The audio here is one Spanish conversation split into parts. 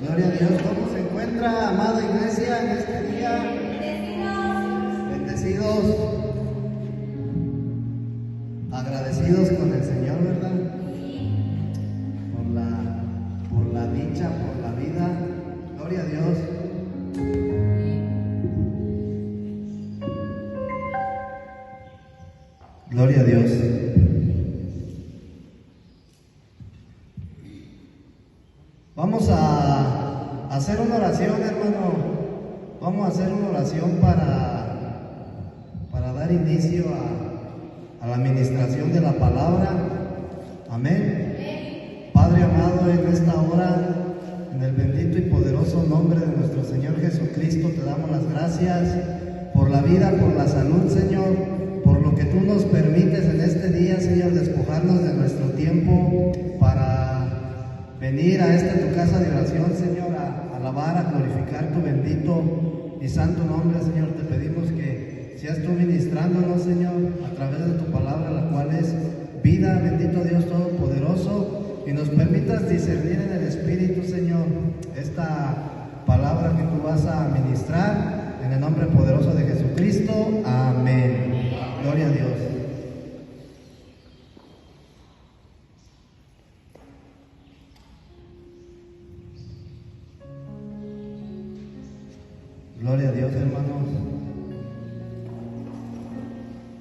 Gloria a Dios. ¿Cómo se encuentra, amada iglesia, en este día? Bendecidos. Agradecidos con el Señor, ¿verdad? Por la dicha, por la vida. Gloria a Dios. Gloria a Dios. Vamos a hacer una oración, hermano. Vamos a hacer una oración para dar inicio a la administración de la palabra. Amén. Padre amado, en esta hora, en el bendito y poderoso nombre de nuestro Señor Jesucristo, te damos las gracias por la vida, por la salud, Señor, por lo que tú nos permites en este día, Señor, despojarnos de nuestro tiempo para venir a esta tu casa de oración, Señor, a alabar, a glorificar tu bendito y santo nombre, Señor. Te pedimos que seas tú ministrándonos, Señor, a través de tu palabra, la cual es vida, bendito Dios Todopoderoso, y nos permitas discernir en el Espíritu, Señor, esta palabra que tú vas a ministrar, en el nombre poderoso de Jesucristo. Amén. Gloria a Dios. Gloria a Dios, hermanos.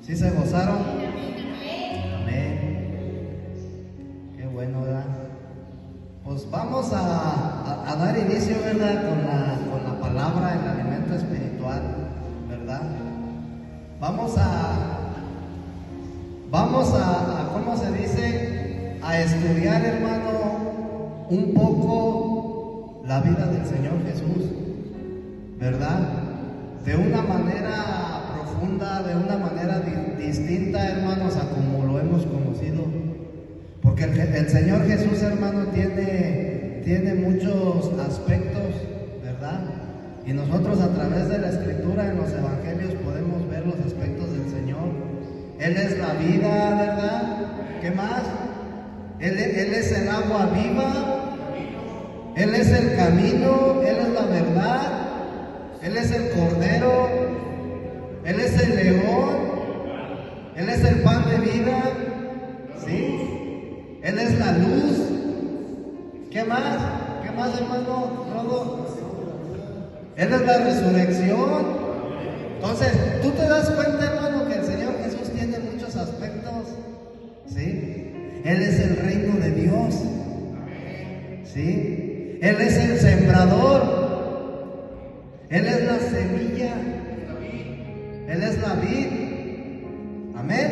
¿Sí se gozaron? Amén. Qué bueno, ¿verdad? Pues vamos a dar inicio, ¿verdad? Con la palabra, el alimento espiritual, ¿verdad? Vamos a ¿cómo se dice? A estudiar, hermano, un poco la vida del Señor Jesús, ¿verdad? De una manera profunda, de una manera distinta, hermanos, a como lo hemos conocido. Porque el Señor Jesús, hermano, tiene muchos aspectos, ¿verdad? Y nosotros a través de la Escritura, en los Evangelios, podemos ver los aspectos del Señor. Él es la vida, ¿verdad? ¿Qué más? Él es el agua viva. Él es el camino. Él es la verdad. Él es el cordero, Él es el león, Él es el pan de vida, ¿sí? Él es la luz. ¿Qué más? ¿Qué más, hermano Rodo? Él es la resurrección. Entonces, tú te das cuenta, hermano, que el Señor Jesús tiene muchos aspectos, ¿sí? Él es el reino de Dios, ¿sí? Él es el sembrador. Él es la semilla, Él es la vid, amén.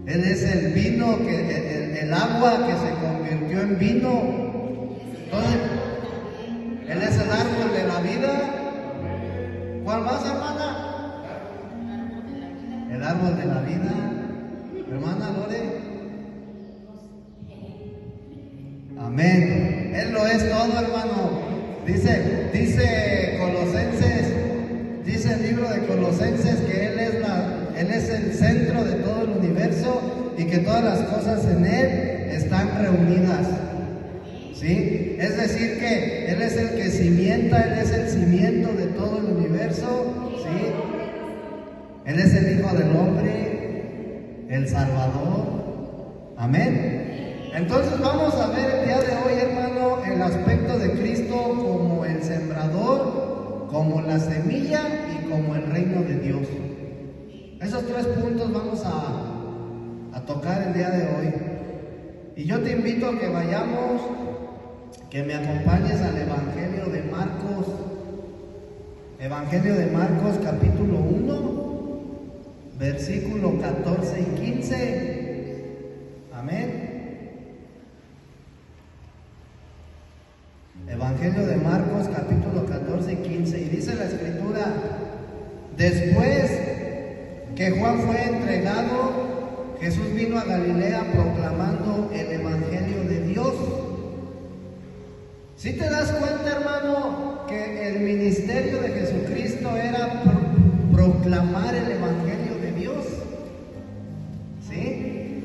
Él es el vino, el agua que se convirtió en vino. Entonces, Él es el árbol de la vida. ¿Cuál más, hermana? El árbol de la vida. Hermana Lore. Amén. Él lo es todo, hermano. Dice Colosenses, dice el libro de Colosenses que Él es el centro de todo el universo y que todas las cosas en Él están reunidas, ¿sí? Es decir que Él es el que cimienta, Él es el cimiento de todo el universo, ¿sí? Él es el Hijo del Hombre, el Salvador, amén. Entonces vamos a ver el día de hoy, hermano, el aspecto de Cristo como el sembrador, como la semilla y como el reino de Dios. Esos tres puntos vamos a tocar el día de hoy. Y yo te invito a que vayamos, que me acompañes al Evangelio de Marcos. Evangelio de Marcos, capítulo 1, versículo 14 y 15. Amén. Evangelio de Marcos, capítulo 14 y 15, y dice la Escritura: después que Juan fue entregado, Jesús vino a Galilea proclamando el Evangelio de Dios. ¿Sí te das cuenta, hermano, que el ministerio de Jesucristo era proclamar el Evangelio de Dios? ¿Sí?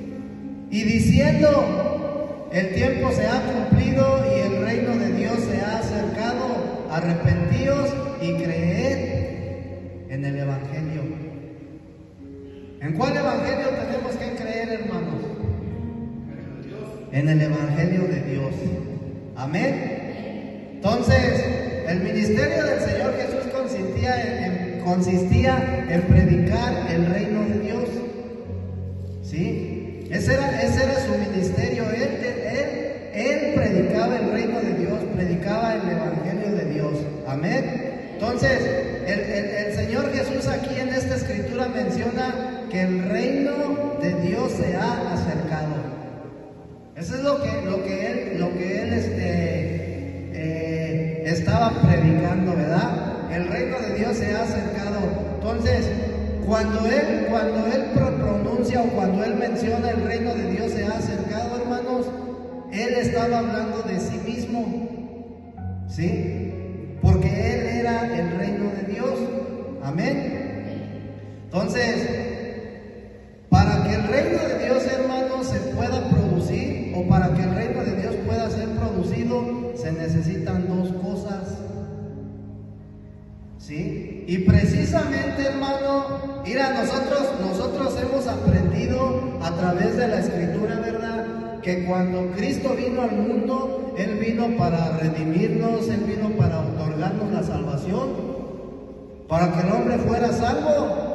Y diciendo: el tiempo se ha cumplido y el reino de Dios se ha acercado. Arrepentíos y creed en el Evangelio. ¿En cuál Evangelio tenemos que creer, hermanos? En el Evangelio de Dios. Amén. Entonces, el ministerio del Señor Jesús consistía en predicar el reino de Dios. ¿Sí? Ese era su ministerio. Él predicaba el reino de Dios, predicaba el Evangelio de Dios. Amén. Entonces, el Señor Jesús aquí en esta escritura menciona que el reino de Dios se ha acercado. Eso es lo que él estaba predicando, ¿verdad? El reino de Dios se ha acercado. Entonces, cuando él pronuncia o cuando él menciona el reino de Dios se ha acercado, hermanos, él estaba hablando de sí mismo, ¿sí? Porque él era el reino de Dios. Amén. Entonces, para que el reino de Dios, hermanos, se pueda producir, o para que el reino de Dios pueda ser producido, se necesitan dos cosas, ¿sí? Y precisamente, hermano, mira, nosotros hemos aprendido a través de la Escritura, ¿verdad?, que cuando Cristo vino al mundo, Él vino para redimirnos, Él vino para otorgarnos la salvación, para que el hombre fuera salvo.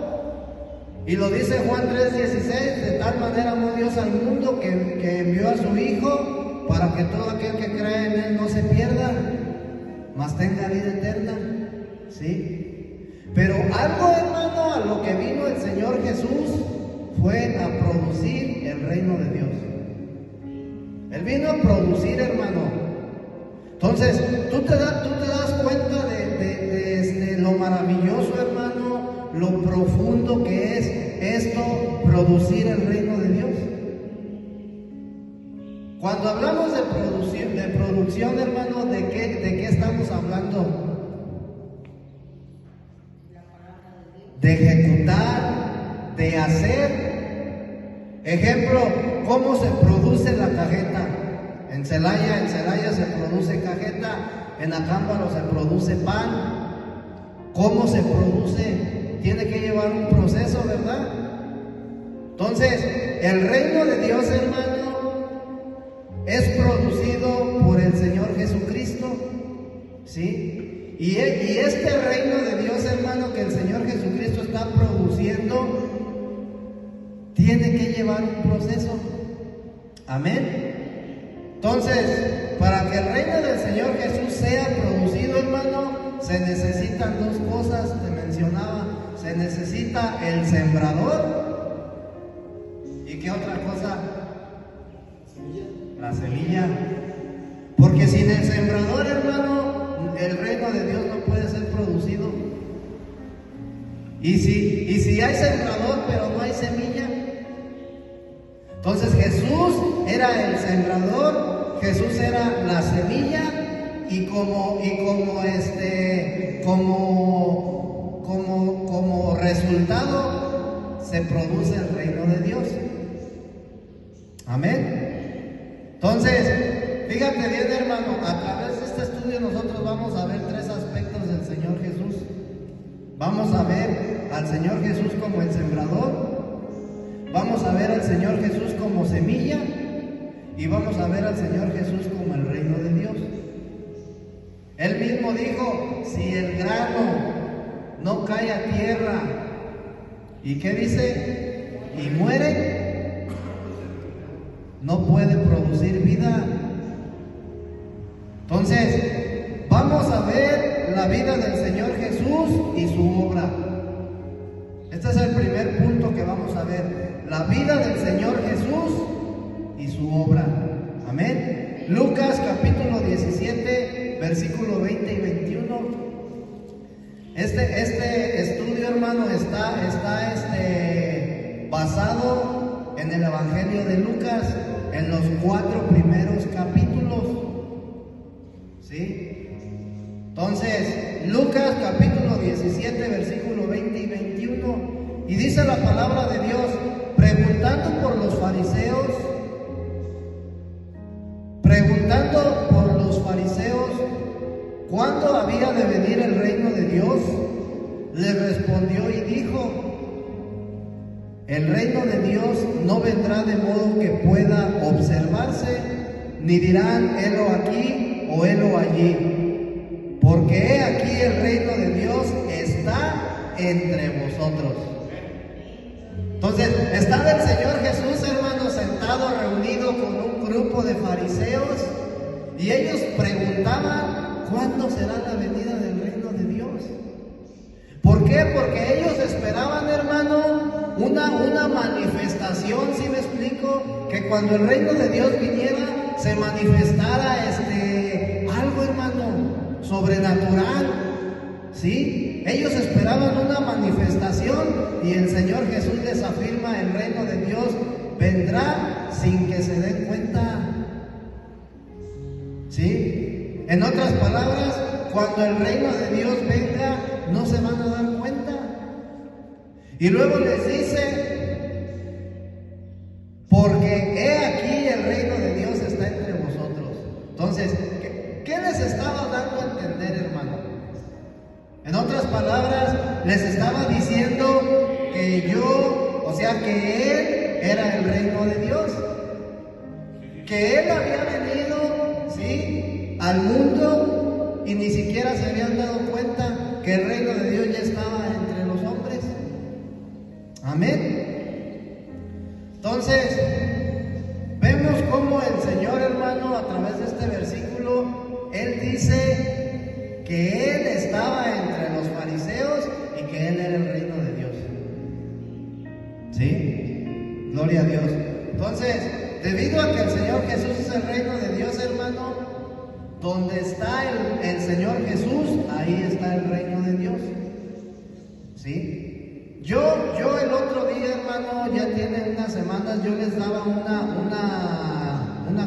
Y lo dice Juan 3:16, de tal manera amó Dios al mundo que envió a su Hijo, para que todo aquel que cree en Él no se pierda, mas tenga vida eterna. ¿Sí? Pero algo, hermano, a lo que vino el Señor Jesús fue a producir el reino de Dios. Él vino a producir, hermano. Entonces, tú te das cuenta de lo maravilloso, hermano, lo profundo que es esto, producir el reino de Dios. Cuando hablamos de producción, hermano, ¿de qué estamos hablando? De ejecutar, de hacer. Ejemplo, ¿cómo se produce la cajeta? En Celaya se produce cajeta, en Acámbaro se produce pan. ¿Cómo se produce? Tiene que llevar un proceso, ¿verdad? Entonces, el reino de Dios, hermano, es producido por el Señor Jesucristo, ¿sí? Y este reino de Dios, hermano, que el Señor Jesucristo está produciendo, tiene que llevar un proceso. Amén. Entonces, para que el reino del Señor Jesús sea producido, hermano, se necesitan dos cosas, te mencionaba. Se necesita el sembrador. ¿Y qué otra cosa? La semilla. Porque sin el sembrador, hermano, el reino de Dios no puede ser producido. Y si hay sembrador, pero no hay semilla. Entonces Jesús era el sembrador, Jesús era la semilla, y como resultado se produce el reino de Dios. Amén. Entonces, fíjate bien, hermano, a través de este estudio nosotros vamos a ver tres aspectos del Señor Jesús. Vamos a ver al Señor Jesús como el sembrador, vamos a ver al Señor Jesús como semilla, y vamos a ver al Señor Jesús como el reino de Dios. Él mismo dijo, si el grano no cae a tierra, ¿y qué dice? Y muere, no puede producir vida. Entonces, vamos a ver la vida del Señor Jesús y su obra. Este es el primer punto que vamos a ver, la vida del Señor Jesús y su obra. Amén. Lucas capítulo 17, versículo 20 y 21. Este estudio, hermano, está basado en el Evangelio de Lucas, en los 4 primeros capítulos. ¿Sí? Entonces, Lucas capítulo 17, versículo 20 y 21, y dice la palabra de Dios, preguntando por los fariseos, preguntando por los fariseos cuándo había de venir el reino de Dios, le respondió y dijo: el reino de Dios no vendrá de modo que pueda observarse, ni dirán helo aquí o helo allí, porque he aquí el reino de Dios está entre vosotros. Entonces, estaba el Señor Jesús, hermanos, sentado, reunido con un grupo de fariseos, y ellos preguntaban: ¿cuándo será la venida del reino de Dios? ¿Por qué? Porque ellos esperaban, hermano, una manifestación, ¿sí me explico? Que cuando el reino de Dios viniera, se manifestara algo, hermano, sobrenatural, ¿sí? Ellos esperaban una manifestación, y el Señor Jesús les afirma: el reino de Dios vendrá sin que se den cuenta, ¿sí? En otras palabras, cuando el reino de Dios venga, no se van a dar cuenta. Y luego les dice: porque he aquí el reino de Dios está entre vosotros. Entonces, ¿qué les estaba dando a entender, hermano? En otras palabras, les estaba diciendo que que Él era el reino de Dios, que Él había venido, ¿sí?, al mundo, y ni siquiera se habían dado cuenta que el reino de Dios ya estaba entre los hombres. Amén. Entonces, vemos cómo el Señor, hermano, a través de este versículo, Él dice que Él estaba entre los fariseos y que Él era el reino de Dios. ¿Sí? Gloria a Dios. Entonces, debido a que el Señor Jesús es el reino de Dios, hermano, donde está el Señor Jesús, ahí está el reino de Dios. ¿Sí? Yo el otro día, hermano, ya tiene unas semanas, yo les daba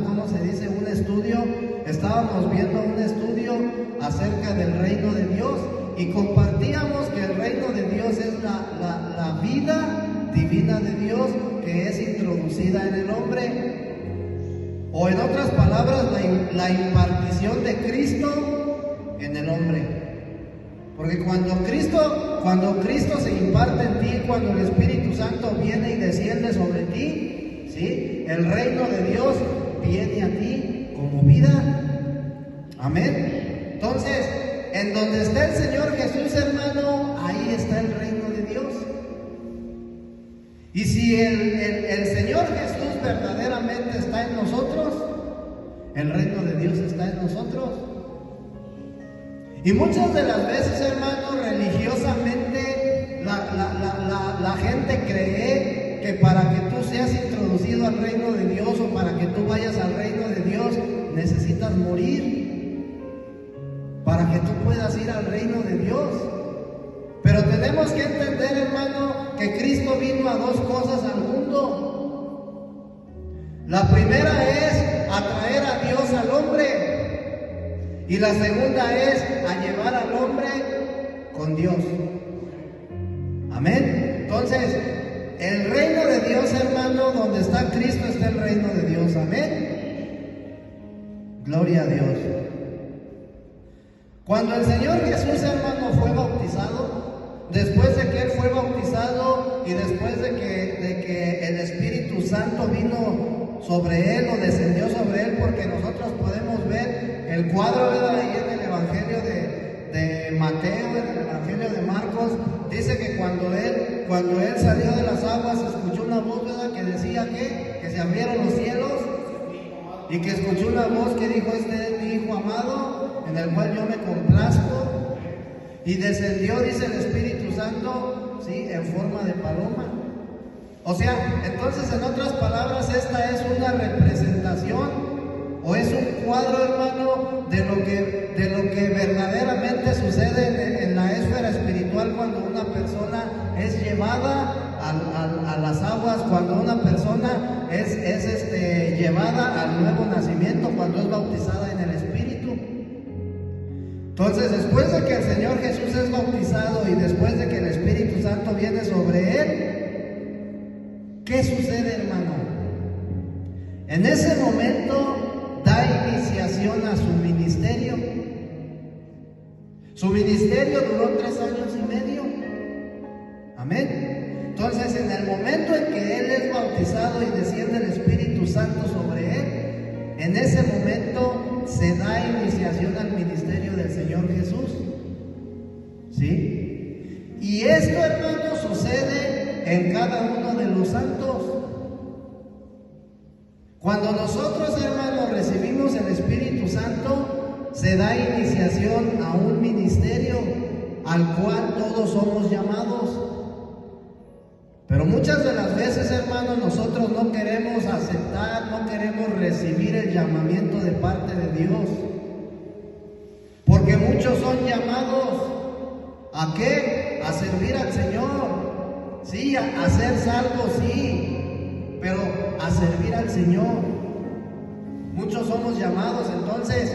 ¿cómo se dice? Un estudio. Estábamos viendo un estudio acerca del reino de Dios, y compartíamos que el reino de Dios es la vida divina de Dios que es introducida en el hombre, o en otras palabras, la impartición de Cristo en el hombre. Porque cuando Cristo se imparte en ti, cuando el Espíritu Santo viene y desciende sobre ti, ¿sí?, el reino de Dios viene a ti como vida. Amén. Entonces, en donde está el Señor Jesús, hermano, ahí está el reino de Dios. Y si el Señor Jesús verdaderamente está en nosotros, el reino de Dios está en nosotros. Y muchas de las veces, hermano, religiosamente la gente cree que para que tú seas introducido al reino de Dios, o para que tú vayas al reino de Dios, necesitas morir para que tú puedas ir al reino de Dios. Pero tenemos que entender, hermano, que Cristo vino a dos cosas al mundo. La primera es a traer a Dios al hombre, y la segunda es a llevar al hombre con Dios. Amén. Entonces, el reino de Dios, hermano, donde está Cristo está el reino de Dios. Amén. Gloria a Dios. Cuando el Señor Jesús, hermano, fue bautizado, después de que Él fue bautizado y después de que el Espíritu Santo vino sobre Él o descendió sobre Él, porque nosotros podemos ver el cuadro, ¿verdad?, ahí en el Evangelio de Mateo, en el Evangelio de Marcos, dice que cuando él salió de las aguas, escuchó una voz, ¿verdad?, que decía que se abrieron los cielos, y que escuchó una voz que dijo: este es mi Hijo amado, en el cual yo me complazco. Y descendió, dice el Espíritu Santo, ¿sí?, en forma de paloma. O sea, entonces, en otras palabras, esta es una representación, o es un cuadro, hermano, de lo que verdaderamente sucede en la esfera espiritual cuando una persona es llevada a las aguas, cuando una persona es llevada al nuevo nacimiento, cuando es bautizada en el Espíritu. Entonces, después de que el Señor Jesús es bautizado y después de que el Espíritu Santo viene sobre Él, ¿qué sucede, hermano? En ese momento da inicio iniciación a su ministerio. Su ministerio duró 3 años y medio. Amén. Entonces, en el momento en que él es bautizado y desciende el Espíritu Santo sobre él, en ese momento se da iniciación al ministerio del Señor Jesús. ¿Sí? Y esto, hermanos, sucede en cada uno de los santos. Cuando nosotros, hermanos, recibimos el Espíritu Santo, se da iniciación a un ministerio al cual todos somos llamados. Pero muchas de las veces, hermanos, nosotros no queremos aceptar, no queremos recibir el llamamiento de parte de Dios. Porque muchos son llamados ¿a qué? A servir al Señor. Sí, a ser salvos, sí, pero a servir al Señor. Muchos somos llamados. Entonces,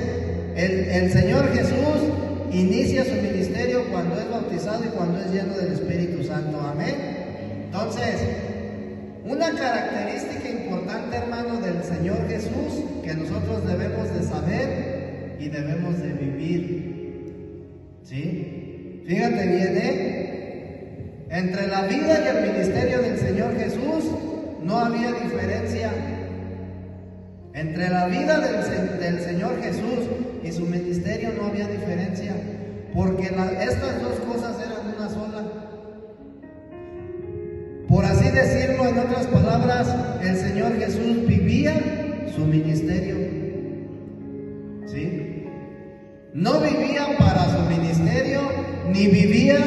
el Señor Jesús inicia su ministerio cuando es bautizado y cuando es lleno del Espíritu Santo. Amén. Entonces, una característica importante, hermano, del Señor Jesús que nosotros debemos de saber y debemos de vivir. ¿Sí? Fíjate bien, entre la vida y el ministerio del Señor Jesús no había diferencia. Entre la vida del Señor Jesús y su ministerio no había diferencia, porque estas dos cosas eran una sola. Por así decirlo, en otras palabras, el Señor Jesús vivía su ministerio. ¿Sí? No vivía para su ministerio, ni vivía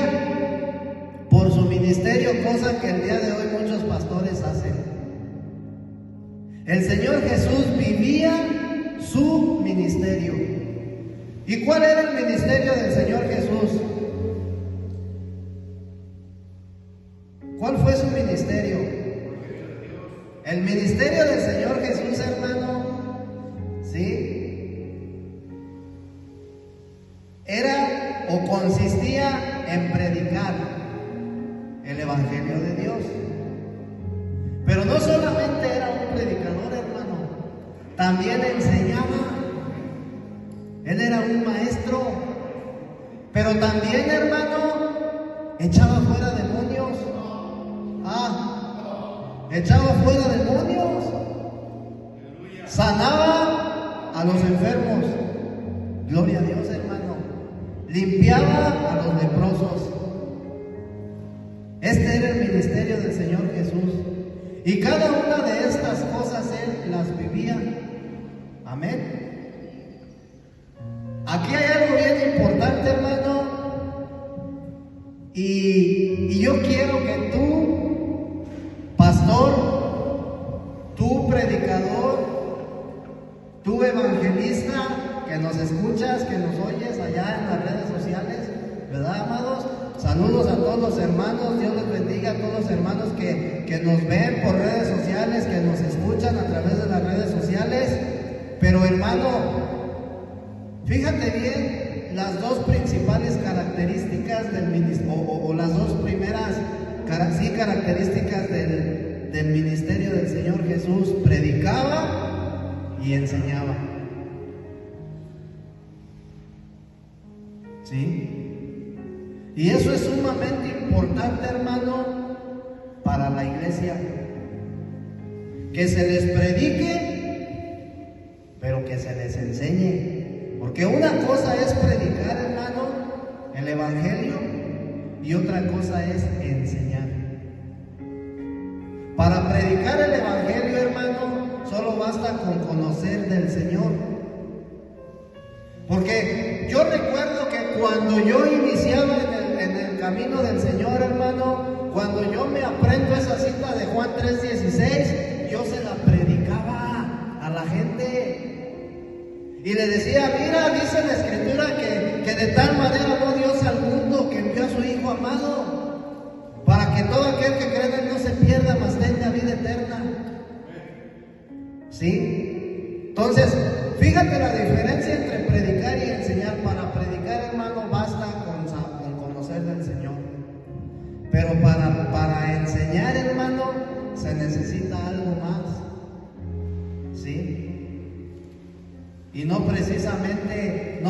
por su ministerio, cosa que el día de hoy muchos pastores hacen. El Señor Jesús vivía su ministerio. ¿Y cuál era el ministerio del Señor Jesús? ¿Cuál fue su ministerio? El ministerio del Señor Jesús, hermano, ¿sí? Era o consistía en predicar el Evangelio de Dios. Pero no solamente era un predicador, hermano, también enseñaba. Él era un maestro, pero también, hermano, echaba fuera demonios. Echaba fuera demonios, sanaba a los enfermos, gloria a Dios, hermano, limpiaba a los leprosos. Este era el ministerio del Señor Jesús, y cada una de estas cosas él las vivía. Amén. Aquí hay algo bien importante, hermano, y yo quiero que tú, pastor, tú predicador, tú evangelista, que nos escuchas, que nos oyes allá en las redes sociales, ¿verdad, amados? Saludos a todos los hermanos, Dios les bendiga a todos los hermanos que nos ven por redes sociales, que nos escuchan a través de las redes sociales. Pero, hermano, fíjate bien las dos principales características del ministerio, o las dos primeras características del ministerio del Señor Jesús: predicaba y enseñaba. ¿Sí? Y eso es sumamente importante, hermano, para la iglesia. Que se les predique, pero que se les enseñe. Porque una cosa es predicar, hermano, el Evangelio, y otra cosa es enseñar. Para predicar el Evangelio, hermano, solo basta con conocer del Señor. Porque yo recuerdo que cuando yo iniciaba en el camino del Señor, hermano, cuando yo me aprendo esa cita de Juan 3:16, yo se la predicaba a la gente. Y le decía: mira, dice la Escritura que de tal manera amó Dios al mundo que envió a su Hijo amado, para que todo aquel que cree en él no se pierda, mas tenga vida eterna. ¿Sí? Entonces, fíjate la diferencia entre predicar y enseñar. Para predicar, hermano, basta con conocer del Señor. Pero para enseñar, hermano, se necesita algo más. ¿Sí? Y Y no precisamente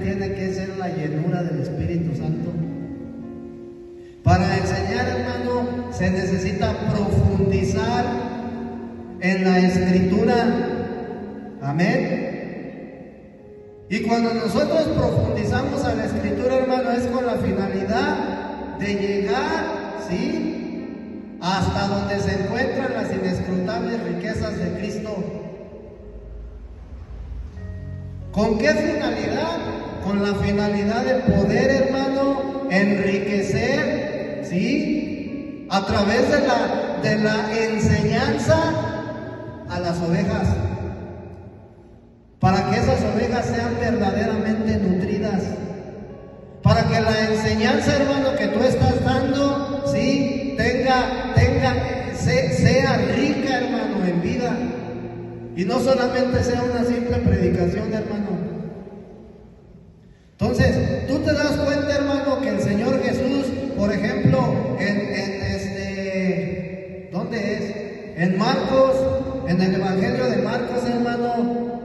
tiene que ser la llenura del Espíritu Santo. Para enseñar, hermano, se necesita profundizar en la Escritura. Amén. Y cuando nosotros profundizamos a la Escritura, hermano, es con la finalidad de llegar, ¿sí?, hasta donde se encuentran las inescrutables riquezas de Cristo. ¿Con qué finalidad? Con la finalidad de poder, hermano, enriquecer, ¿sí?, a través de la enseñanza a las ovejas, para que esas ovejas sean verdaderamente nutridas, para que la enseñanza, hermano, que tú estás dando, ¿sí?, sea rica, hermano, en vida, y no solamente sea una simple predicación, hermano. Entonces, tú te das cuenta, hermano, que el Señor Jesús, por ejemplo, ¿dónde es? En Marcos, en el Evangelio de Marcos, hermano,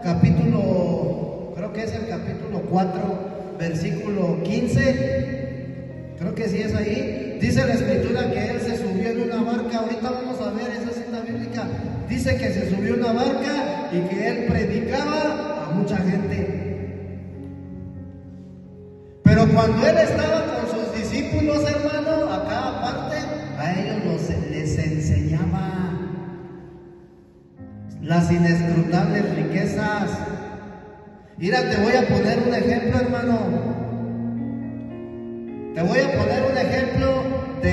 creo que es el capítulo 4, versículo 15, creo que sí es ahí. Dice la Escritura que Él se subió en una barca. Ahorita vamos a ver esa cita bíblica. Dice que se subió en una barca y que Él predicaba a mucha gente. Pero cuando Él estaba con sus discípulos, hermano, acá aparte, a ellos les enseñaba las inescrutables riquezas. Mira, te voy a poner un ejemplo, hermano. Te voy a poner un ejemplo de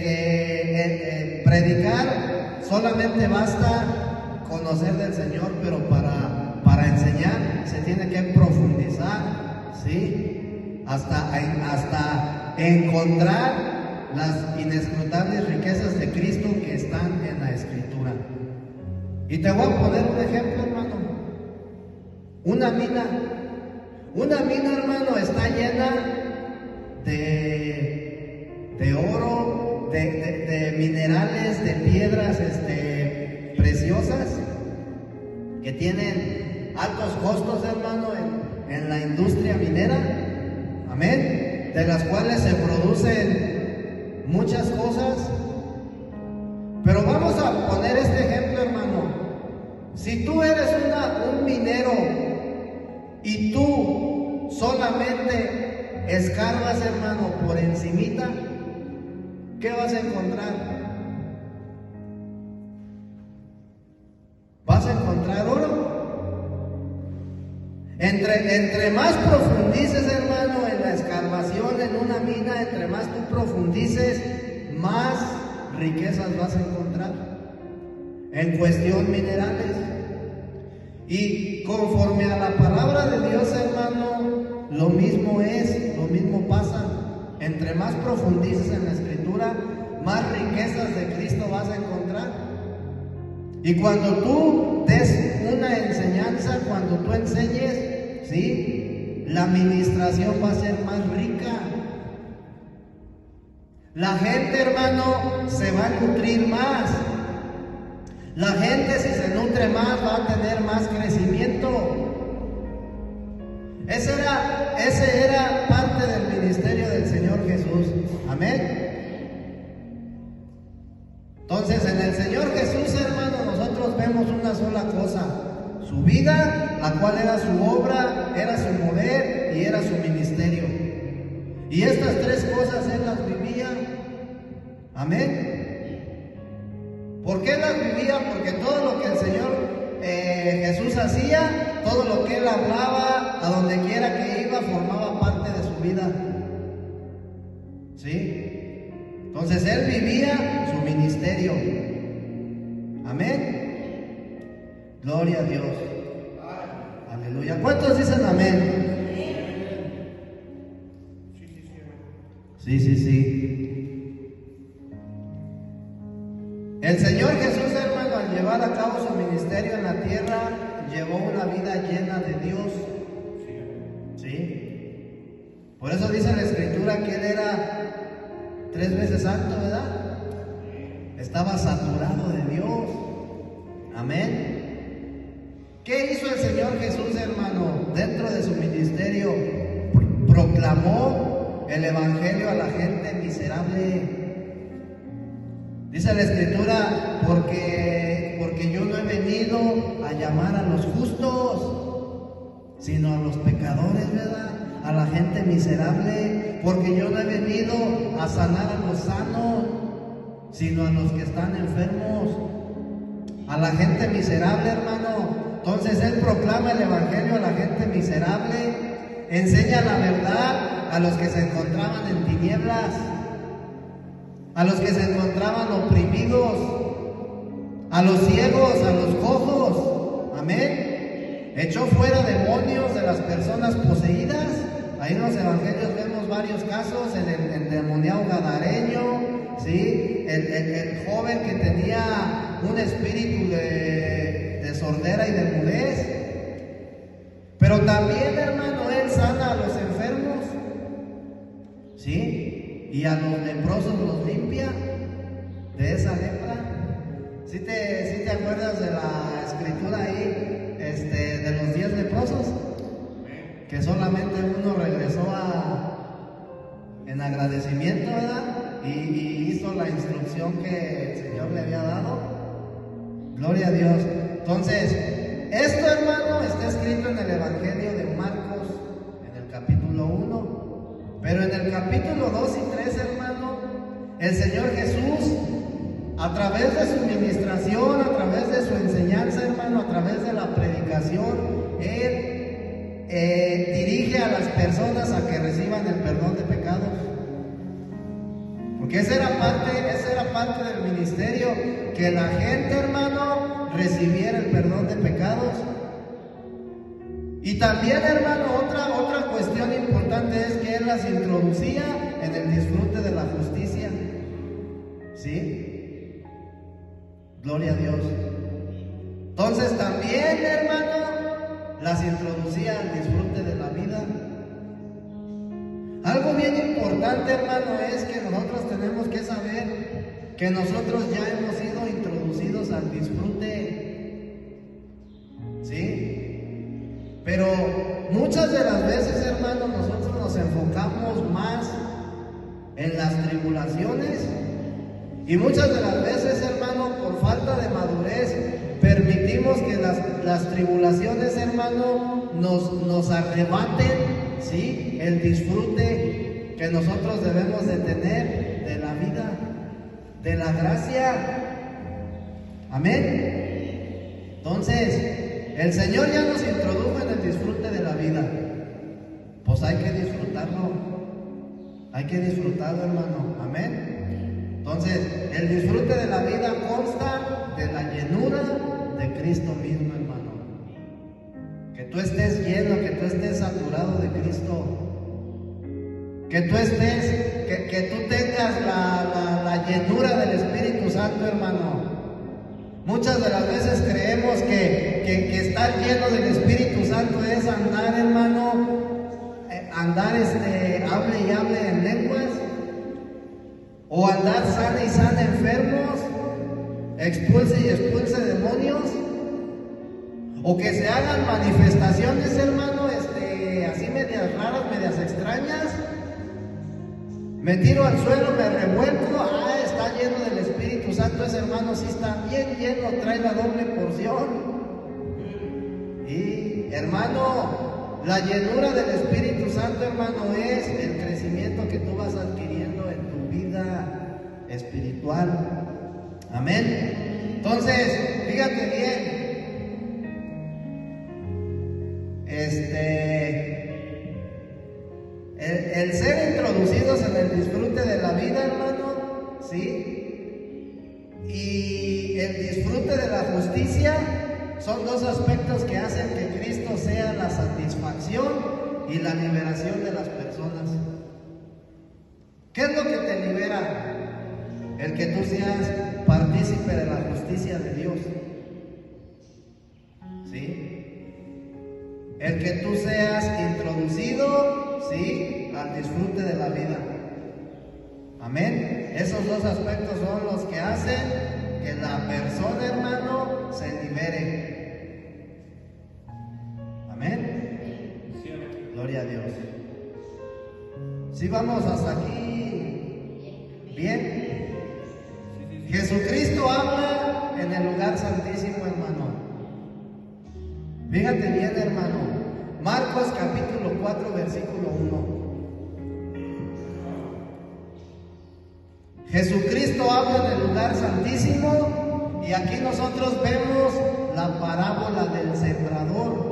que predicar solamente basta conocer del Señor, pero para enseñar se tiene que profundizar, ¿sí?, hasta encontrar las inescrutables riquezas de Cristo que están en la Escritura. Y te voy a poner un ejemplo, hermano. Una mina, hermano, está llena de oro, de minerales, de piedras preciosas que tienen altos costos, hermano, en la industria minera. Amén. De las cuales se producen muchas cosas. Pero vamos a poner este ejemplo, hermano. Si tú eres un minero y tú solamente escarbas, hermano, por encimita, ¿qué vas a encontrar? ¿Vas a encontrar oro? Entre más profundices, hermano, en la escarbación, en una mina, entre más tú profundices, más riquezas vas a encontrar en cuestión minerales. Y conforme a la palabra de Dios, hermano, lo mismo pasa. Entre más profundices en la Escritura, más riquezas de Cristo vas a encontrar. Y cuando tú des una enseñanza, cuando tú enseñes, ¿sí?, la administración va a ser más rica. La gente, hermano, se va a nutrir más. La gente, si se nutre más, va a tener más crecimiento. Ese era parte del ministerio del Señor Jesús. Amén. Entonces, en el Señor Jesús, hermano, nosotros vemos una sola cosa: su vida, la cual era su obra, era su mover y era su ministerio. Y estas tres cosas Él las vivía. Amén. ¿Por qué las vivía? Porque todo lo que el Señor Jesús hacía, todo lo que Él hablaba, a donde quiera que iba, formaba parte de su vida. ¿Sí? Entonces Él vivía su ministerio. Amén. Gloria a Dios. Aleluya. ¿Cuántos dicen amén? Sí. El Señor Jesús, hermano, al llevar a cabo su ministerio en la tierra, llevó una vida llena de Dios. ¿Sí? Por eso dice la Escritura que Él era 3 veces santo, ¿verdad? Estaba saturado de Dios. Amén. ¿Qué hizo el Señor Jesús, hermano? Dentro de su ministerio, proclamó el Evangelio a la gente miserable. Dice la Escritura, porque yo no he venido a llamar a los justos, sino a los pecadores, ¿verdad? A la gente miserable, porque yo no he venido a sanar a los sanos, sino a los que están enfermos, a la gente miserable, hermano. Entonces Él proclama el Evangelio a la gente miserable, enseña la verdad a los que se encontraban en tinieblas, a los que se encontraban oprimidos, a los ciegos, a los cojos, amén. Echó fuera demonios de las personas poseídas. Ahí en los evangelios vemos varios casos, el endemoniado gadareño, ¿sí? El joven que tenía un espíritu de sordera y de mudez. Pero también, hermano, Él sana a los enfermos, ¿sí? Y a los leprosos los limpia de esa lepra. ¿Sí te acuerdas de la escritura ahí, de los 10 leprosos? Que solamente uno regresó en agradecimiento, ¿verdad? Y hizo la instrucción que el Señor le había dado. Gloria a Dios. Entonces, esto, hermano, está escrito en el Evangelio de Marcos, en el capítulo 1. Pero en el capítulo 2 y 3, hermano, el Señor Jesús, a través de su ministración, a través de su enseñanza, hermano, a través de la predicación, Él dirige a las personas a que reciban el perdón de pecados. Porque esa era parte del ministerio, que la gente, hermano, recibiera el perdón de pecados. Y también, hermano, otra cuestión importante es que Él las introducía en el disfrute de la justicia. ¿Sí? Gloria a Dios. Entonces también, hermano, las introducía al disfrute de la vida. Algo bien importante, hermano, es que nosotros tenemos que saber que nosotros ya hemos sido introducidos al disfrute. ¿Sí? Pero muchas de las veces, hermano, nosotros nos enfocamos más en las tribulaciones, y muchas de las veces, hermano, por falta de madurez, permitimos que las tribulaciones, hermano, nos arrebaten, ¿sí?, el disfrute que nosotros debemos de tener de la vida, de la gracia. Amén. Entonces, el Señor ya nos introdujo en el disfrute de la vida. Pues hay que disfrutarlo. Hay que disfrutarlo, hermano. Amén. Entonces, el disfrute de la vida consta de la llenura de Cristo mismo, hermano. Que tú estés lleno, que tú estés saturado de Cristo. Que tú tengas la llenura del Espíritu Santo, hermano. Muchas de las veces creemos que estar lleno del Espíritu Santo es andar, hermano, hable y hable en lenguas, o andar sana y sana enfermos, expulse y expulse demonios, o que se hagan manifestaciones, hermano, así medias raras, medias extrañas. Me tiro al suelo, me revuelco, está lleno del Espíritu Santo ese hermano, sí está bien lleno, trae la doble porción. Y hermano, la llenura del Espíritu Santo, hermano, es el crecimiento que tú vas adquiriendo en tu vida espiritual. Amén. Entonces, fíjate bien, el ser introducidos en el disfrute de la vida, hermano, ¿sí?, y el disfrute de la justicia son dos aspectos que hacen que Cristo sea la satisfacción y la liberación de las personas. ¿Qué es lo que te libera? El que tú seas partícipe de la justicia de Dios, ¿sí? El que tú seas introducido, ¿sí?, al disfrute de la vida. Amén. Esos dos aspectos son los que hacen que la persona, hermano, se libere. Gloria a Dios. ¿Sí vamos hasta aquí? ¿Bien? Jesucristo habla en el lugar santísimo, hermano. Fíjate bien, hermano. Marcos capítulo 4, versículo 1. Jesucristo habla en el lugar santísimo y aquí nosotros vemos la parábola del sembrador.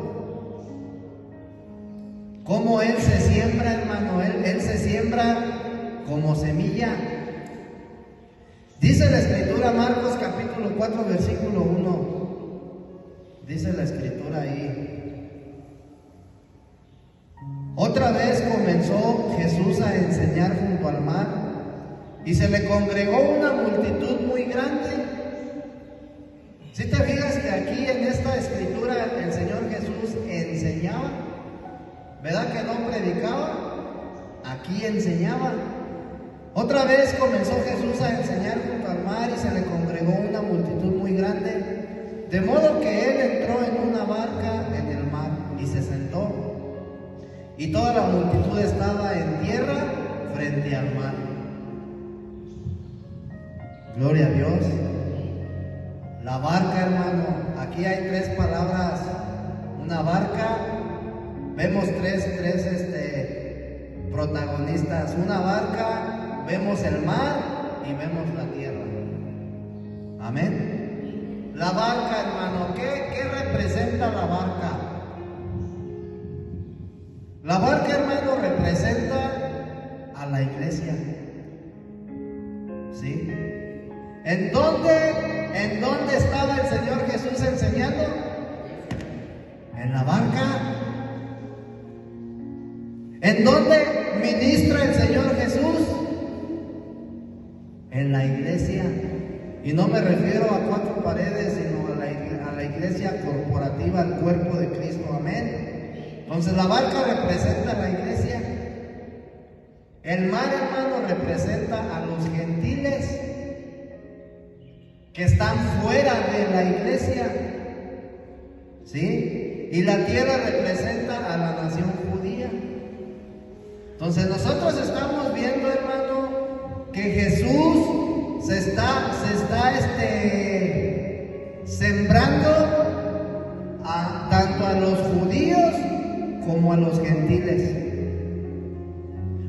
Cómo Él se siembra, hermano. Él se siembra como semilla. Dice la Escritura, Marcos capítulo 4, versículo 1. Dice la Escritura ahí. Otra vez comenzó Jesús a enseñar junto al mar y se le congregó una multitud muy grande. Si te fijas que aquí en esta Escritura el Señor Jesús enseñaba, ¿verdad que no predicaba? Aquí enseñaba. Otra vez comenzó Jesús a enseñar junto al mar y se le congregó una multitud muy grande, de modo que Él entró en una barca en el mar y se sentó. Y toda la multitud estaba en tierra frente al mar. Gloria a Dios. La barca, hermano. Aquí hay tres palabras. Una barca. Vemos tres protagonistas. Una barca. Vemos el mar y vemos la tierra. Amén. La barca, hermano, ¿qué representa la barca? La barca, hermano, representa a la iglesia. ¿Sí? ¿En dónde estaba el Señor Jesús enseñando? En la barca. ¿En dónde ministra el Señor Jesús? En la iglesia. Y no me refiero a cuatro paredes, sino a la iglesia corporativa, al cuerpo de Cristo. Amén. Entonces la barca representa a la iglesia. El mar, hermano, representa a los gentiles que están fuera de la iglesia. ¿Sí? Y la tierra representa a la nación judía. Entonces nosotros estamos viendo, hermano, que Jesús se está sembrando tanto a los judíos como a los gentiles.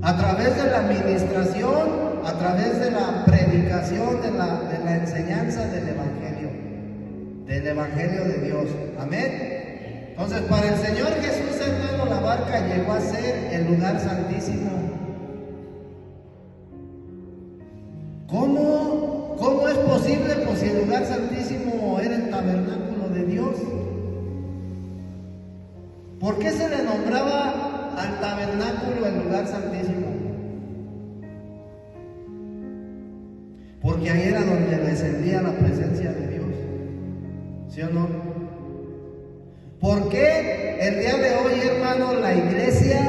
A través de la administración, a través de la predicación, de la enseñanza del Evangelio de Dios. Amén. Entonces, para el Señor Jesús, hermano, la barca llegó a ser el lugar santísimo. ¿Cómo es posible? Pues si el lugar santísimo era el tabernáculo de Dios. ¿Por qué se le nombraba al tabernáculo el lugar santísimo? Porque ahí era donde descendía la presencia de Dios. ¿Sí o no? ¿Por qué el día de hoy, hermano, la iglesia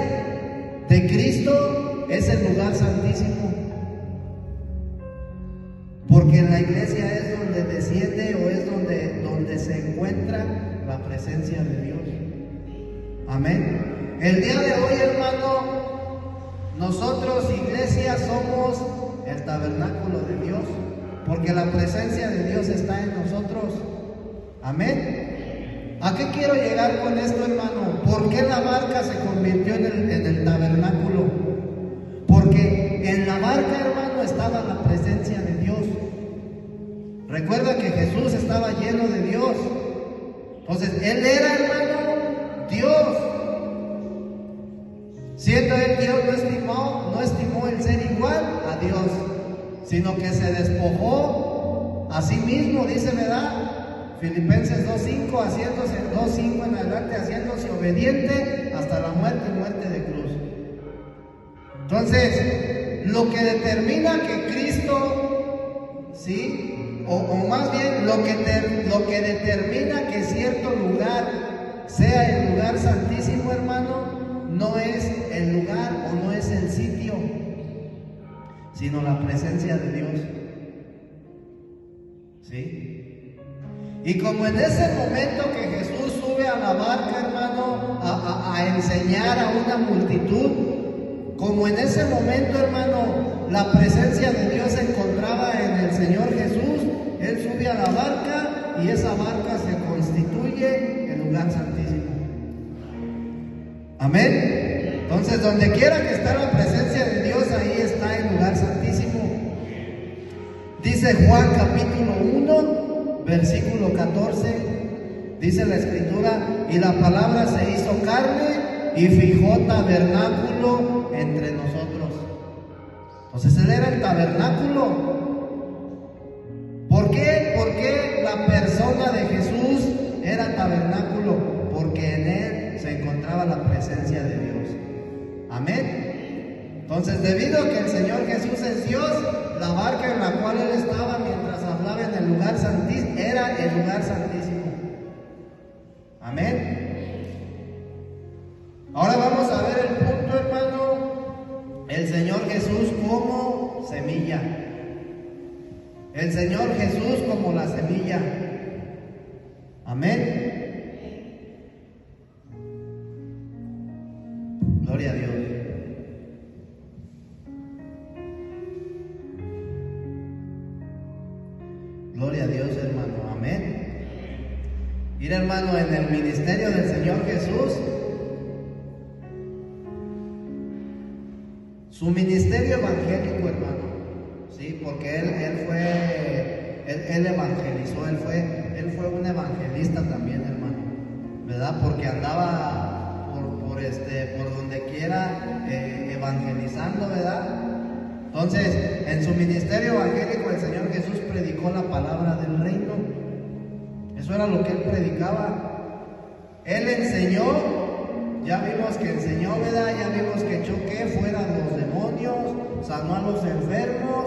de Cristo es el lugar santísimo? Porque en la iglesia es donde desciende o es donde se encuentra la presencia de Dios. Amén. El día de hoy, hermano, nosotros, iglesia, somos el tabernáculo de Dios, porque la presencia de Dios está en nosotros. Amén. ¿A qué quiero llegar con esto, hermano? ¿Por qué la barca se convirtió en el tabernáculo? Porque en la barca, hermano, estaba la presencia de Dios. Recuerda que Jesús estaba lleno de Dios. Entonces, Él era, hermano, Dios. Siendo Él Dios, no estimó el ser igual a Dios, sino que se despojó a sí mismo, dice, ¿verdad? Filipenses 2:5, haciéndose 2:5 en adelante, haciéndose obediente hasta la muerte de cruz. Entonces, lo que determina que Cristo, ¿sí? O más bien, lo que determina que cierto lugar sea el lugar santísimo, hermano, no es el lugar o no es el sitio, sino la presencia de Dios. ¿Sí? Y como en ese momento que Jesús sube a la barca, hermano, a enseñar a una multitud. Como en ese momento, hermano, la presencia de Dios se encontraba en el Señor Jesús, Él sube a la barca y esa barca se constituye el lugar santísimo. Amén. Entonces, donde quiera que está la presencia de Dios, ahí está el lugar santísimo. Dice Juan capítulo 1, versículo 14, dice la Escritura: y la palabra se hizo carne y fijó tabernáculo entre nosotros. Entonces Él era el tabernáculo. ¿Por qué? Porque la persona de Jesús era tabernáculo, porque en Él se encontraba la presencia de Dios. Amén. Entonces, debido a que el Señor Jesús es Dios, la barca en la cual Él estaba mientras hablaba en el lugar santísimo era el lugar santísimo. Amén. Ahora vamos a ver el punto, hermano. El Señor Jesús como semilla. El Señor Jesús como la semilla. Amén. Gloria a Dios. Gloria a Dios, hermano. Amén. Mira, hermano, en el ministerio del Señor Jesús, su ministerio evangélico, hermano, sí, porque él evangelizó, él fue un evangelista también, hermano, ¿verdad? Porque andaba por donde quiera evangelizando, ¿verdad? Entonces, en su ministerio evangélico, el Señor Jesús predicó la palabra del reino. Eso era lo que Él predicaba. Él enseñó, ya vimos que enseñó, ¿verdad? Ya vimos que echó que fueran los demonios, sanó a los enfermos,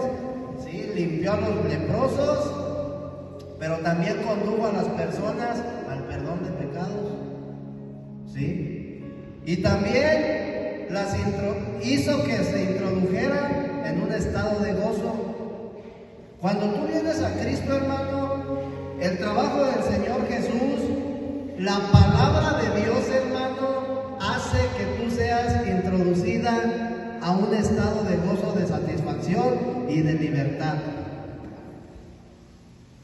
¿sí? Limpió a los leprosos, pero también condujo a las personas al perdón de pecados, ¿sí? Y también hizo que se introdujeran en un estado de gozo. Cuando tú vienes a Cristo, hermano, el trabajo del Señor Jesús, la palabra de Dios, hermano, hace que tú seas introducida a un estado de gozo, de satisfacción y de libertad.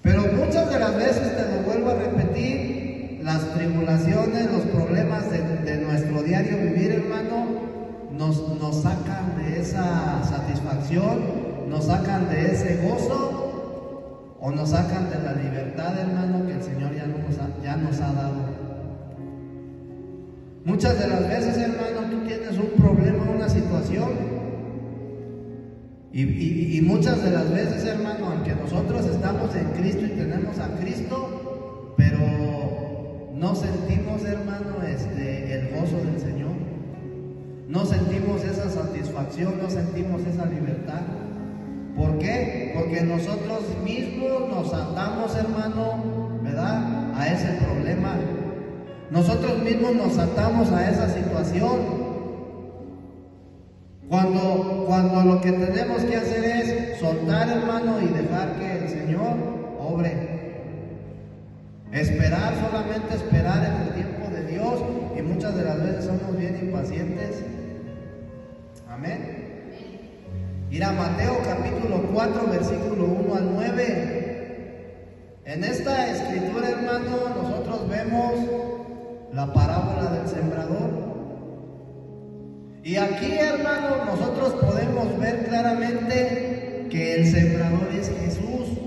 Pero muchas de las veces, te lo vuelvo a repetir, las tribulaciones, los problemas de nuestro diario vivir, hermano, nos sacan de esa satisfacción, nos sacan de ese gozo, o nos sacan de la libertad, hermano, que el Señor ya nos ha dado. Muchas de las veces, hermano, tú tienes un problema, una situación, y muchas de las veces, hermano, aunque nosotros estamos en Cristo y tenemos a Cristo, pero no sentimos, hermano, el gozo del Señor. No sentimos esa satisfacción, no sentimos esa libertad. ¿Por qué? Porque nosotros mismos nos atamos, hermano, ¿verdad?, a ese problema. Nosotros mismos nos atamos a esa situación. Cuando lo que tenemos que hacer es soltar, hermano, y dejar que el Señor obre. Esperar, solamente esperar en el tiempo de Dios, y muchas de las veces somos bien impacientes. Amén. Ir a Mateo capítulo 4, versículo 1 al 9. En esta escritura, hermano, nosotros vemos la parábola del sembrador. Y aquí, hermano, nosotros podemos ver claramente que el sembrador es Jesús.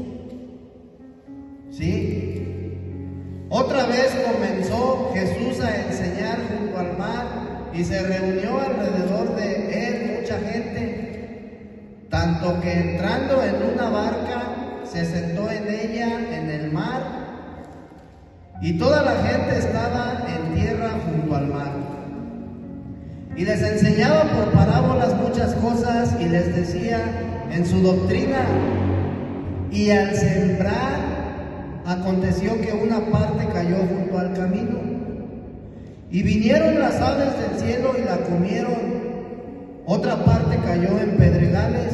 ¿Sí? Otra vez comenzó Jesús a enseñar junto al mar y se reunió alrededor de él mucha gente, tanto que entrando en una barca se sentó en ella en el mar, y toda la gente estaba en tierra junto al mar. Y les enseñaba por parábolas muchas cosas y les decía en su doctrina: y al sembrar aconteció que una parte cayó junto al camino, y vinieron las aves del cielo y la comieron. Otra parte cayó en pedregales,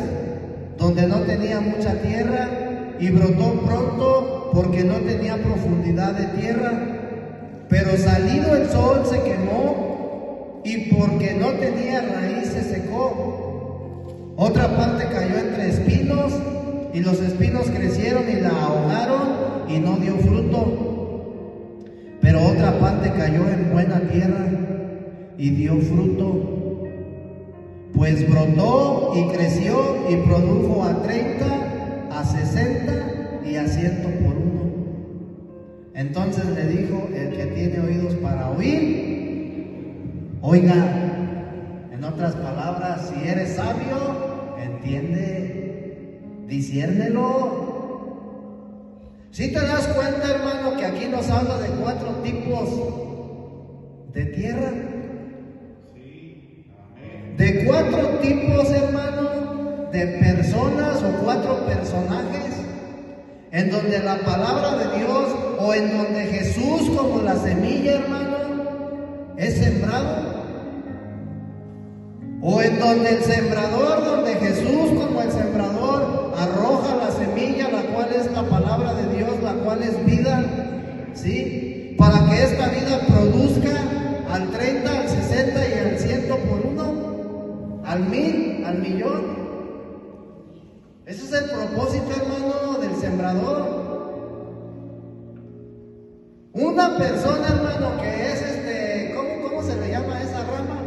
donde no tenía mucha tierra, y brotó pronto porque no tenía profundidad de tierra. Pero salido el sol se quemó raíz se secó. Otra parte cayó entre espinos, y los espinos crecieron y la ahogaron y no dio fruto. Pero otra parte cayó en buena tierra y dio fruto, pues brotó y creció y produjo a 30, a 60 y a 100 por uno. Entonces le dijo: el que tiene oídos para oír, oiga. En otras palabras, si eres sabio, entiende, disciérnelo. Si te das cuenta, hermano, que aquí nos habla de 4 tipos de tierra. De 4 tipos, hermano, de personas o 4 personajes, en donde la palabra de Dios, o en donde Jesús como la semilla, hermano, es sembrado, o en donde el sembrador, donde Jesús como el sembrador arroja la semilla, la cual es la palabra de Dios, la cual es vida, ¿sí? Para que esta vida produzca al 30, al 60 y al 100 por uno, al 1000, al millón. Ese es el propósito, hermano, del sembrador. Una persona, hermano, que es ¿cómo se le llama a esa rama?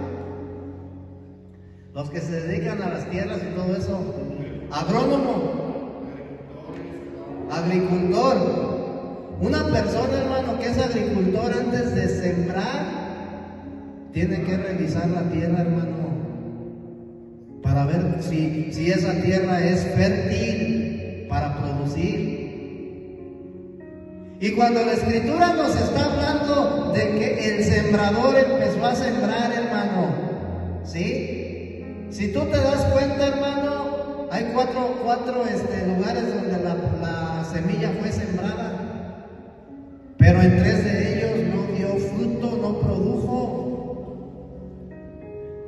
Los que se dedican a las tierras y todo eso. Agrónomo, agricultor. Una persona, hermano, que es agricultor, antes de sembrar, tiene que revisar la tierra, hermano, para ver si esa tierra es fértil para producir. Y cuando la Escritura nos está hablando de que el sembrador empezó a sembrar, hermano, ¿sí? Si tú te das cuenta, hermano, hay cuatro lugares donde la semilla fue sembrada, pero en 3 de ellos no dio fruto, no produjo,